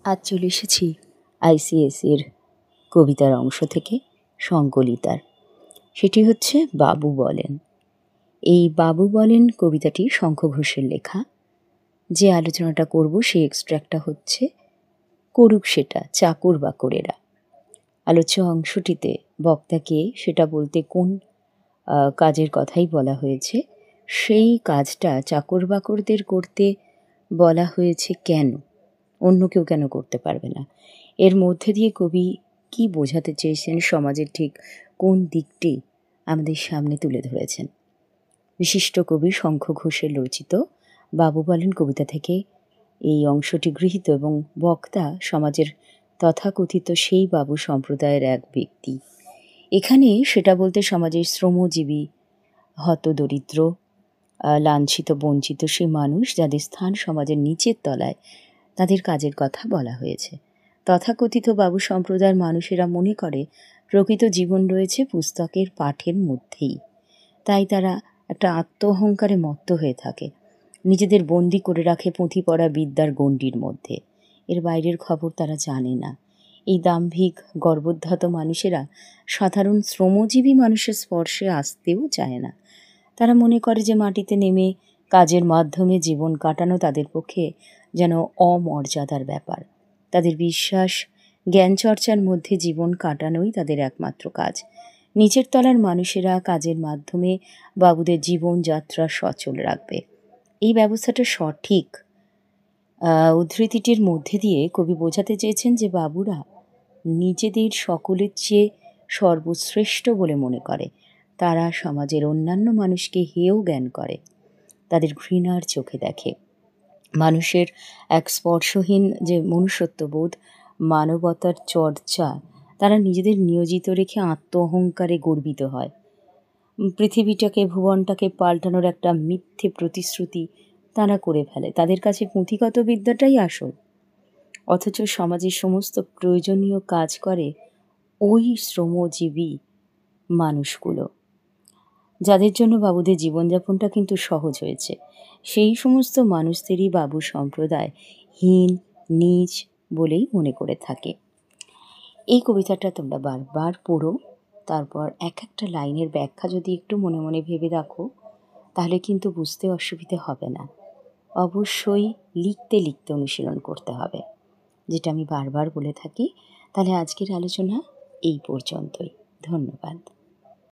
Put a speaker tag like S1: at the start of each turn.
S1: আজ চলে এসেছি আইসিএসের কবিতার অংশ থেকে সংকলিতার। সেটি হচ্ছে বাবু বলেন। এই বাবু বলেন কবিতাটি শঙ্খ ঘোষের লেখা। যে আলোচনাটা করব সেই এক্সট্র্যাক্টটা হচ্ছে করুক সেটা চাকর বাকরেরা। আলোচ্য অংশটিতে বক্তাকে সেটা বলতে কোন কাজের কথাই বলা হয়েছে, সেই কাজটা চাকর বাকরদের করতে বলা হয়েছে কেন, অন্য কেউ কেন করতে পারবে না। এর মধ্যে দিয়ে কবি কি বোঝাতে চেয়েছেন, সমাজের ঠিক কোন দিকটি আমাদের সামনে তুলে ধরেছেন। বিশিষ্ট কবি শঙ্খ ঘোষের রচিত বাবু বলেন কবিতা থেকে এই অংশটি গৃহীত এবং বক্তা সমাজের তথাকথিত সেই বাবু সম্প্রদায়ের এক ব্যক্তি। এখানে সেটা বলতে সমাজের শ্রমজীবী, হতদরিদ্র, লাঞ্ছিত বঞ্চিত সেই মানুষ যাদের স্থান সমাজের নিচের তলায়, তাদের কাজের কথা বলা হয়েছে। তথাকথিত বাবু সম্প্রদায়ের মানুষেরা মনে করে প্রকৃত জীবন রয়েছে পুস্তকের পাঠের মধ্যেই, তাই তারা একটা আত্মঅহংকারে মত্ত হয়ে থাকে, নিজেদের বন্দি করে রাখে পুঁথি পড়া বিদ্যার গণ্ডির মধ্যে। এর বাইরের খবর তারা জানে না। এই দাম্ভিক গর্বোদ্ধত মানুষেরা সাধারণ শ্রমজীবী মানুষের স্পর্শে আসতেও চায় না। তারা মনে করে যে মাটিতে নেমে কাজের মাধ্যমে জীবন কাটানো তাদের পক্ষে যেন অমর্যাদার ব্যাপার। তাদের বিশ্বাস জ্ঞান চর্চার মধ্যে জীবন কাটানোই তাদের একমাত্র কাজ। নিচের তলার মানুষেরা কাজের মাধ্যমে বাবুদের জীবনযাত্রা সচল রাখবে। এই ব্যবস্থাটা সঠিক। উদ্ধৃতিটির মধ্যে দিয়ে কবি বোঝাতে চেয়েছেন যে বাবুরা নিজেদের সকলের চেয়ে সর্বশ্রেষ্ঠ বলে মনে করে। তারা সমাজের অন্যান্য মানুষকে হেয় জ্ঞান করে, তাদের ঘৃণার চোখে দেখে। মানুষের এক স্পর্শহীন যে মনুষ্যত্ববোধ, মানবতার চর্চা তারা নিজেদের নিয়োজিত রেখে আত্ম অহংকারে গর্বিত হয়। পৃথিবীটাকে, ভুবনটাকে পাল্টানোর একটা মিথ্যে প্রতিশ্রুতি তারা করে ফেলে। তাদের কাছে পুঁথিগত বিদ্যাটাই আসল, অথচ সমাজের সমস্ত প্রয়োজনীয় কাজ করে ওই শ্রমজীবী মানুষগুলো, যাদের জন্য বাবুদের জীবনযাপনটা কিন্তু সহজ হয়েছে। সেই সমস্ত মানুষদেরই বাবু সম্প্রদায় হীন, নীচ বলেই মনে করে থাকে। এই কবিতাটা তোমরা বারবার পড়ো, তারপর এক একটা লাইনের ব্যাখ্যা যদি একটু মনে মনে ভেবে রাখো, তাহলে কিন্তু বুঝতে অসুবিধে হবে না। অবশ্যই লিখতে লিখতে অনুশীলন করতে হবে, যেটা আমি বারবার বলে থাকি। তাহলে আজকের আলোচনা এই পর্যন্তই। ধন্যবাদ।